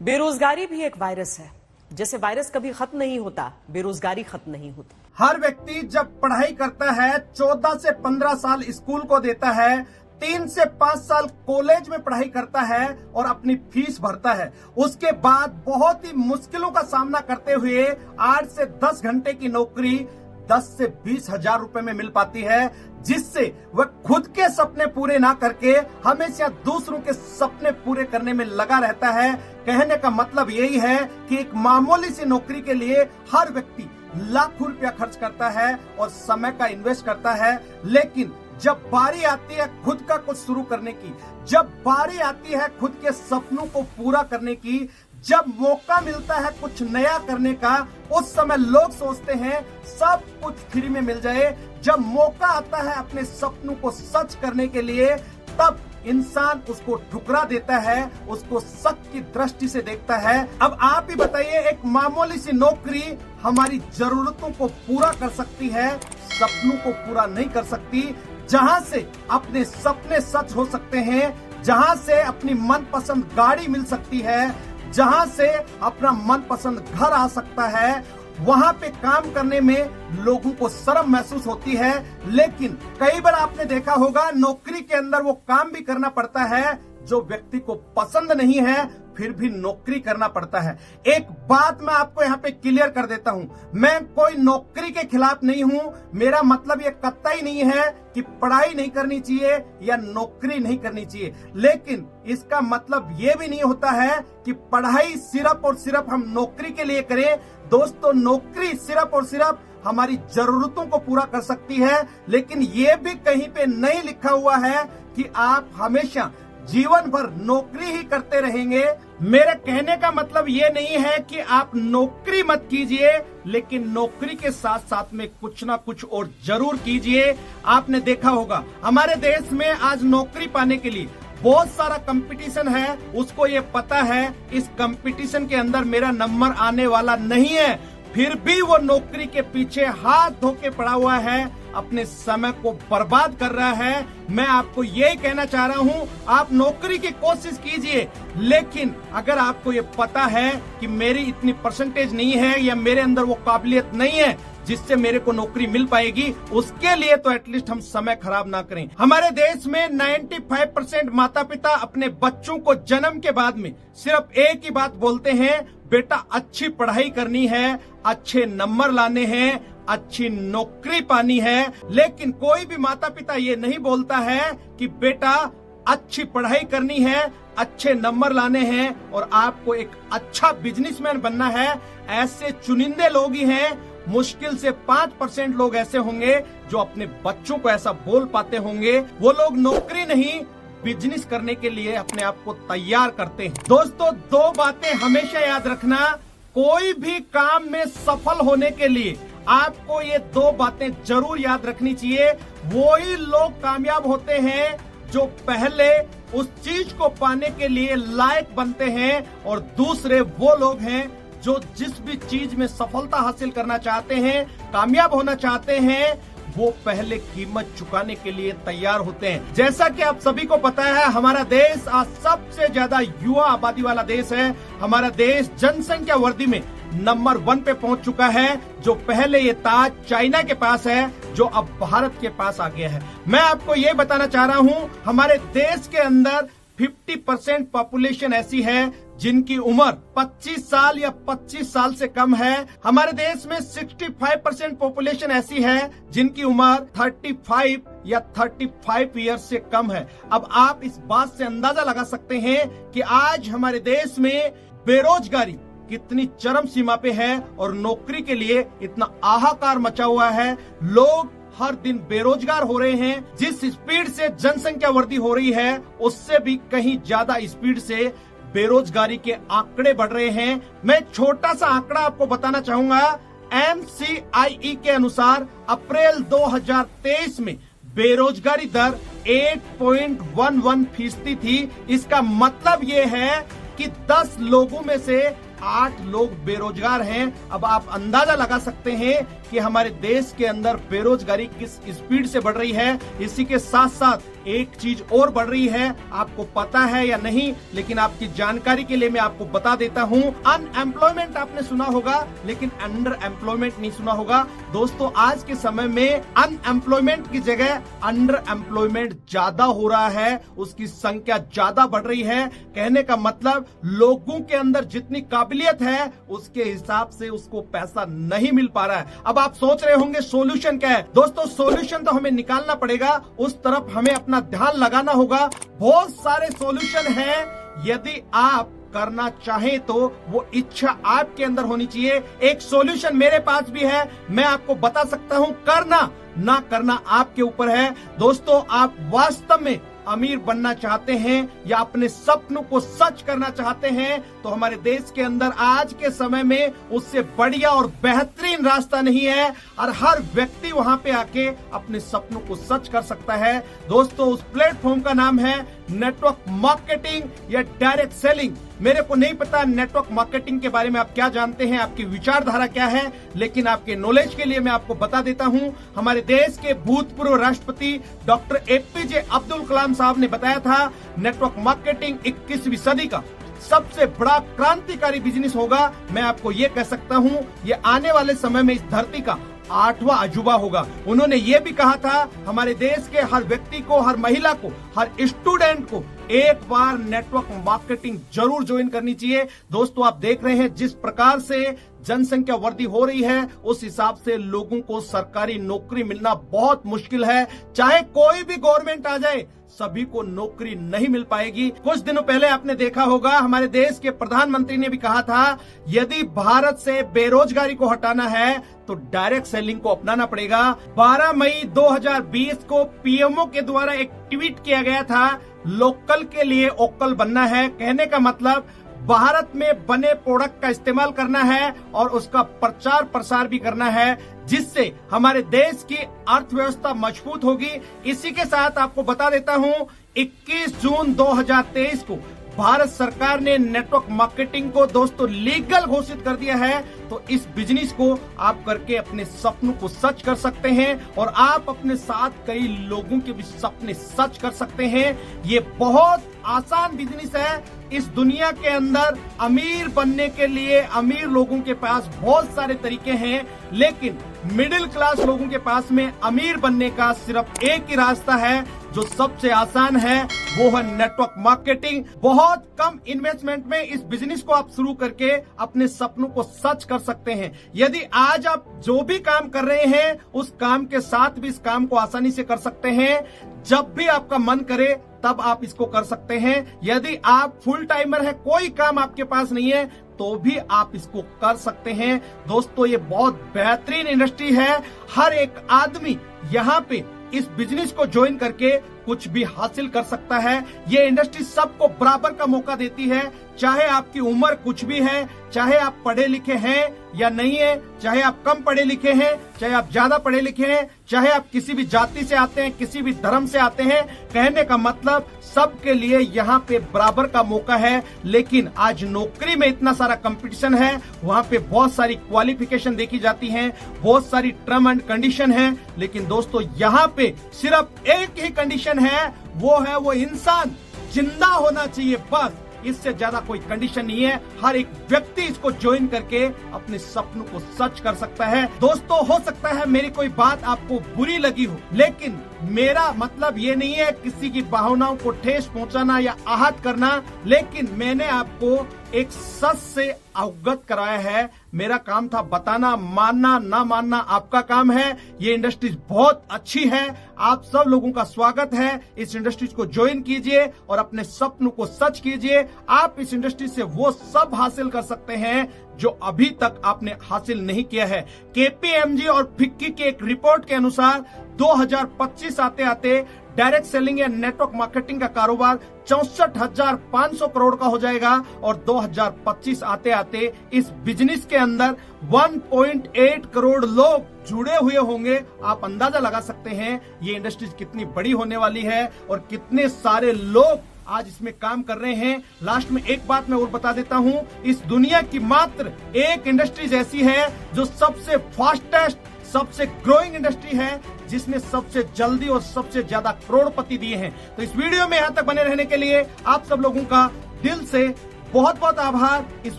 बेरोजगारी भी एक वायरस है। जैसे वायरस कभी खत्म नहीं होता, बेरोजगारी खत्म नहीं होती। हर व्यक्ति जब पढ़ाई करता है 14 से 15 साल स्कूल को देता है, 3 से 5 साल कॉलेज में पढ़ाई करता है और अपनी फीस भरता है। उसके बाद बहुत ही मुश्किलों का सामना करते हुए 8 से 10 घंटे की नौकरी 10 से 20 हजार रुपए में मिल पाती है, जिससे वह खुद के सपने पूरे ना करके हमेशा दूसरों के सपने पूरे करने में लगा रहता है। कहने का मतलब यही है कि एक मामूली सी नौकरी के लिए हर व्यक्ति लाखों रुपया खर्च करता है और समय का इन्वेस्ट करता है, लेकिन जब बारी आती है खुद का कुछ शुरू करने की, जब बारी आती है खुद के सपनों को पूरा करने की, जब मौका मिलता है कुछ नया करने का, उस समय लोग सोचते हैं सब कुछ फ्री में मिल जाए। जब मौका आता है अपने सपनों को सच करने के लिए, तब इंसान उसको ठुकरा देता है, उसको शक की दृष्टि से देखता है। अब आप ही बताइए, एक मामूली सी नौकरी हमारी जरूरतों को पूरा कर सकती है, सपनों को पूरा नहीं कर सकती। जहां से अपने सपने सच हो सकते हैं, जहां से अपनी मनपसंद गाड़ी मिल सकती है, जहां से अपना मनपसंद घर आ सकता है, वहां पे काम करने में लोगों को शर्म महसूस होती है। लेकिन कई बार आपने देखा होगा नौकरी के अंदर वो काम भी करना पड़ता है जो व्यक्ति को पसंद नहीं है, फिर भी नौकरी करना पड़ता है। एक बात मैं आपको यहाँ पे क्लियर कर देता हूँ, मैं कोई नौकरी के खिलाफ नहीं हूँ। मेरा मतलब ये कतई नहीं है कि पढ़ाई नहीं करनी चाहिए या नौकरी नहीं करनी चाहिए, लेकिन इसका मतलब ये भी नहीं होता है कि पढ़ाई सिर्फ और सिर्फ हम नौकरी के लिए करें। दोस्तों, नौकरी सिर्फ और सिर्फ हमारी जरूरतों को पूरा कर सकती है, लेकिन ये भी कहीं पे नहीं लिखा हुआ है कि आप हमेशा जीवन भर नौकरी ही करते रहेंगे। मेरे कहने का मतलब ये नहीं है कि आप नौकरी मत कीजिए, लेकिन नौकरी के साथ साथ में कुछ ना कुछ और जरूर कीजिए। आपने देखा होगा हमारे देश में आज नौकरी पाने के लिए बहुत सारा कंपटीशन है, उसको ये पता है इस कंपटीशन के अंदर मेरा नंबर आने वाला नहीं है, फिर भी वो नौकरी के पीछे हाथ धो के पड़ा हुआ है, अपने समय को बर्बाद कर रहा है। मैं आपको यही कहना चाह रहा हूं, आप नौकरी की कोशिश कीजिए, लेकिन अगर आपको ये पता है कि मेरी इतनी परसेंटेज नहीं है या मेरे अंदर वो काबिलियत नहीं है जिससे मेरे को नौकरी मिल पाएगी, उसके लिए तो एटलीस्ट हम समय खराब ना करें। हमारे देश में 95% माता पिता अपने बच्चों को जन्म के बाद में सिर्फ एक ही बात बोलते हैं, बेटा अच्छी पढ़ाई करनी है, अच्छे नंबर लाने हैं, अच्छी नौकरी पानी है। लेकिन कोई भी माता पिता ये नहीं बोलता है कि बेटा अच्छी पढ़ाई करनी है, अच्छे नंबर लाने हैं और आपको एक अच्छा बिजनेसमैन बनना है। ऐसे चुनिंदे लोग ही हैं, मुश्किल से 5% लोग ऐसे होंगे जो अपने बच्चों को ऐसा बोल पाते होंगे। वो लोग नौकरी नहीं, बिजनेस करने के लिए अपने आप को तैयार करते हैं। दोस्तों, 2 बातें हमेशा याद रखना, कोई भी काम में सफल होने के लिए आपको ये 2 बातें जरूर याद रखनी चाहिए। वो ही लोग कामयाब होते हैं जो पहले उस चीज को पाने के लिए लायक बनते हैं, और दूसरे वो लोग हैं जो जिस भी चीज में सफलता हासिल करना चाहते हैं, कामयाब होना चाहते हैं, वो पहले कीमत चुकाने के लिए तैयार होते हैं। जैसा कि आप सभी को पता है, हमारा देश आज सबसे ज्यादा युवा आबादी वाला देश है। हमारा देश जनसंख्या वृद्धि में नंबर 1 पे पहुंच चुका है। जो पहले ये ताज चाइना के पास है, जो अब भारत के पास आ गया है। मैं आपको ये बताना चाह रहा हूँ, हमारे देश के अंदर 50% पॉपुलेशन ऐसी है जिनकी उम्र 25 साल या 25 साल से कम है। हमारे देश में 65% पॉपुलेशन ऐसी है जिनकी उम्र 35 या 35 ईयर्स से कम है। अब आप इस बात से अंदाजा लगा सकते हैं कि आज हमारे देश में बेरोजगारी कितनी चरम सीमा पे है और नौकरी के लिए इतना हाहाकार मचा हुआ है। लोग हर दिन बेरोजगार हो रहे हैं। जिस स्पीड से जनसंख्या वृद्धि हो रही है, उससे भी कहीं ज्यादा स्पीड से बेरोजगारी के आंकड़े बढ़ रहे हैं। मैं छोटा सा आंकड़ा आपको बताना चाहूंगा। MCIE के अनुसार अप्रैल 2023 में बेरोजगारी दर 8.11% थी। इसका मतलब ये है कि 10 लोगों में से 8 लोग बेरोजगार हैं। अब आप अंदाजा लगा सकते हैं कि हमारे देश के अंदर बेरोजगारी किस स्पीड से बढ़ रही है। इसी के साथ साथ एक चीज और बढ़ रही है, आपको पता है या नहीं, लेकिन आपकी जानकारी के लिए मैं आपको बता देता हूं। अनएम्प्लॉयमेंट आपने सुना होगा, लेकिन अंडर एम्प्लॉयमेंट नहीं सुना होगा। दोस्तों, आज के समय में अनएम्प्लॉयमेंट की जगह अंडर एम्प्लॉयमेंट ज्यादा हो रहा है, उसकी संख्या ज्यादा बढ़ रही है। कहने का मतलब लोगों के अंदर जितनी काबिलियत है उसके हिसाब से उसको पैसा नहीं मिल पा रहा है। अब आप सोच रहे होंगे सोल्यूशन क्या है। दोस्तों, सोल्यूशन तो हमें निकालना पड़ेगा, उस तरफ हमें अपना ध्यान लगाना होगा। बहुत सारे सोल्यूशन हैं, यदि आप करना चाहें तो वो इच्छा आपके अंदर होनी चाहिए। एक सॉल्यूशन मेरे पास भी है, मैं आपको बता सकता हूं। करना ना करना आपके ऊपर है। दोस्तों, आप वास्तव में अमीर बनना चाहते हैं या अपने सपनों को सच करना चाहते हैं, तो हमारे देश के अंदर आज के समय में उससे बढ़िया और बेहतरीन रास्ता नहीं है, और हर व्यक्ति वहां पे आके अपने सपनों को सच कर सकता है। दोस्तों, उस प्लेटफॉर्म का नाम है नेटवर्क मार्केटिंग या डायरेक्ट सेलिंग। मेरे को नहीं पता नेटवर्क मार्केटिंग के बारे में आप क्या जानते हैं, आपकी विचारधारा क्या है, लेकिन आपके नॉलेज के लिए मैं आपको बता देता हूं। हमारे देश के भूतपूर्व राष्ट्रपति डॉक्टर एपीजे अब्दुल कलाम साहब ने बताया था, नेटवर्क मार्केटिंग 21वीं सदी का सबसे बड़ा क्रांतिकारी बिजनेस होगा। मैं आपको ये कह सकता हूं, ये आने वाले समय में इस धरती का 8वां अजूबा होगा। उन्होंने ये भी कहा था, हमारे देश के हर व्यक्ति को, हर महिला को, हर स्टूडेंट को एक बार नेटवर्क मार्केटिंग जरूर ज्वाइन करनी चाहिए। दोस्तों, आप देख रहे हैं जिस प्रकार से जनसंख्या वृद्धि हो रही है, उस हिसाब से लोगों को सरकारी नौकरी मिलना बहुत मुश्किल है। चाहे कोई भी गवर्नमेंट आ जाए, सभी को नौकरी नहीं मिल पाएगी। कुछ दिनों पहले आपने देखा होगा, हमारे देश के प्रधानमंत्री ने भी कहा था, यदि भारत से बेरोजगारी को हटाना है तो डायरेक्ट सेलिंग को अपनाना पड़ेगा। 12 मई 2020 को पीएमओ के द्वारा एक ट्वीट किया गया था, लोकल के लिए ओकल बनना है। कहने का मतलब भारत में बने प्रोडक्ट का इस्तेमाल करना है और उसका प्रचार प्रसार भी करना है, जिससे हमारे देश की अर्थव्यवस्था मजबूत होगी। इसी के साथ आपको बता देता हूं, 21 जून 2023 को भारत सरकार ने नेटवर्क मार्केटिंग को दोस्तों लीगल घोषित कर दिया है। तो इस बिजनेस को आप करके अपने सपनों को सच कर सकते हैं, और आप अपने साथ कई लोगों के भी सपने सच कर सकते हैं। ये बहुत आसान बिजनेस है। इस दुनिया के अंदर अमीर बनने के लिए अमीर लोगों के पास बहुत सारे तरीके हैं, लेकिन मिडिल क्लास लोगों के पास में अमीर बनने का सिर्फ एक ही रास्ता है, जो सबसे आसान है, वो है नेटवर्क मार्केटिंग। बहुत कम इन्वेस्टमेंट में इस बिजनेस को आप शुरू करके अपने सपनों को सच कर सकते हैं। यदि आज आप जो भी काम कर रहे हैं, उस काम के साथ भी इस काम को आसानी से कर सकते हैं। जब भी आपका मन करे तब आप इसको कर सकते हैं। यदि आप फुल टाइमर है, कोई काम आपके पास नहीं है, तो भी आप इसको कर सकते हैं। दोस्तों, ये बहुत बेहतरीन इंडस्ट्री है। हर एक आदमी यहाँ पे इस बिजनेस को ज्वाइन करके कुछ भी हासिल कर सकता है। ये इंडस्ट्री सबको बराबर का मौका देती है, चाहे आपकी उम्र कुछ भी है, चाहे आप पढ़े लिखे हैं या नहीं है, चाहे आप कम पढ़े लिखे हैं, चाहे आप ज्यादा पढ़े लिखे हैं, चाहे आप किसी भी जाति से आते हैं, किसी भी धर्म से आते हैं। कहने का मतलब सबके लिए यहाँ पे बराबर का मौका है। लेकिन आज नौकरी में इतना सारा कंपटीशन है, वहाँ पे बहुत सारी क्वालिफिकेशन देखी जाती है, बहुत सारी टर्म एंड कंडीशन है। लेकिन दोस्तों, यहाँ पे सिर्फ एक ही कंडीशन है, वो इंसान जिंदा होना चाहिए, बस। इससे ज्यादा कोई कंडीशन नहीं है। हर एक व्यक्ति इसको ज्वाइन करके अपने सपनों को सच कर सकता है। दोस्तों, हो सकता है मेरी कोई बात आपको बुरी लगी हो, लेकिन मेरा मतलब ये नहीं है किसी की भावनाओं को ठेस पहुंचाना या आहत करना, लेकिन मैंने आपको एक सच से अवगत कराया है। मेरा काम था बताना, मानना ना मानना आपका काम है। ये इंडस्ट्रीज बहुत अच्छी है, आप सब लोगों का स्वागत है। इस इंडस्ट्रीज को ज्वाइन कीजिए और अपने सपनों को सच कीजिए। आप इस इंडस्ट्री से वो सब हासिल कर सकते हैं जो अभी तक आपने हासिल नहीं किया है। केपीएमजी और फिक्की की एक रिपोर्ट के अनुसार 2025 आते आते डायरेक्ट सेलिंग या नेटवर्क मार्केटिंग का कारोबार 64,500 करोड़ का हो जाएगा, और 2025 आते आते इस बिजनेस के अंदर 1.8 करोड़ लोग जुड़े हुए होंगे। आप अंदाजा लगा सकते हैं ये इंडस्ट्रीज कितनी बड़ी होने वाली है और कितने सारे लोग आज इसमें काम कर रहे हैं। लास्ट में एक बात मैं और बता देता हूं, इस दुनिया की मात्र एक इंडस्ट्रीज ऐसी है जो सबसे फास्टेस्ट, सबसे ग्रोइंग इंडस्ट्री है, जिसने सबसे जल्दी और सबसे ज्यादा करोड़पति दिए हैं। तो इस वीडियो में यहां तक बने रहने के लिए आप सब लोगों का दिल से बहुत बहुत आभार। इस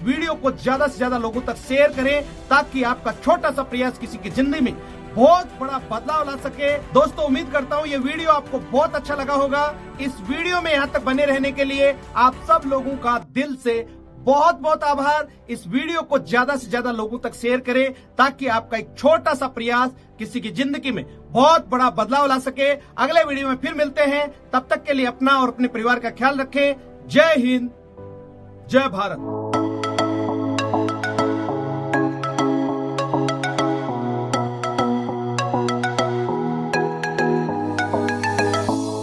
वीडियो को ज्यादा से ज्यादा लोगों तक शेयर करें ताकि आपका छोटा सा प्रयास किसी की जिंदगी में बहुत बड़ा बदलाव ला सके। दोस्तों, उम्मीद करता हूं ये वीडियो आपको बहुत अच्छा लगा होगा। इस वीडियो में यहां तक बने रहने के लिए आप सब लोगों का दिल से बहुत बहुत आभार। इस वीडियो को ज्यादा से ज्यादा लोगों तक शेयर करें ताकि आपका एक छोटा सा प्रयास किसी की जिंदगी में बहुत बड़ा बदलाव ला सके। अगले वीडियो में फिर मिलते हैं, तब तक के लिए अपना और अपने परिवार का ख्याल रखें। जय हिंद, जय भारत।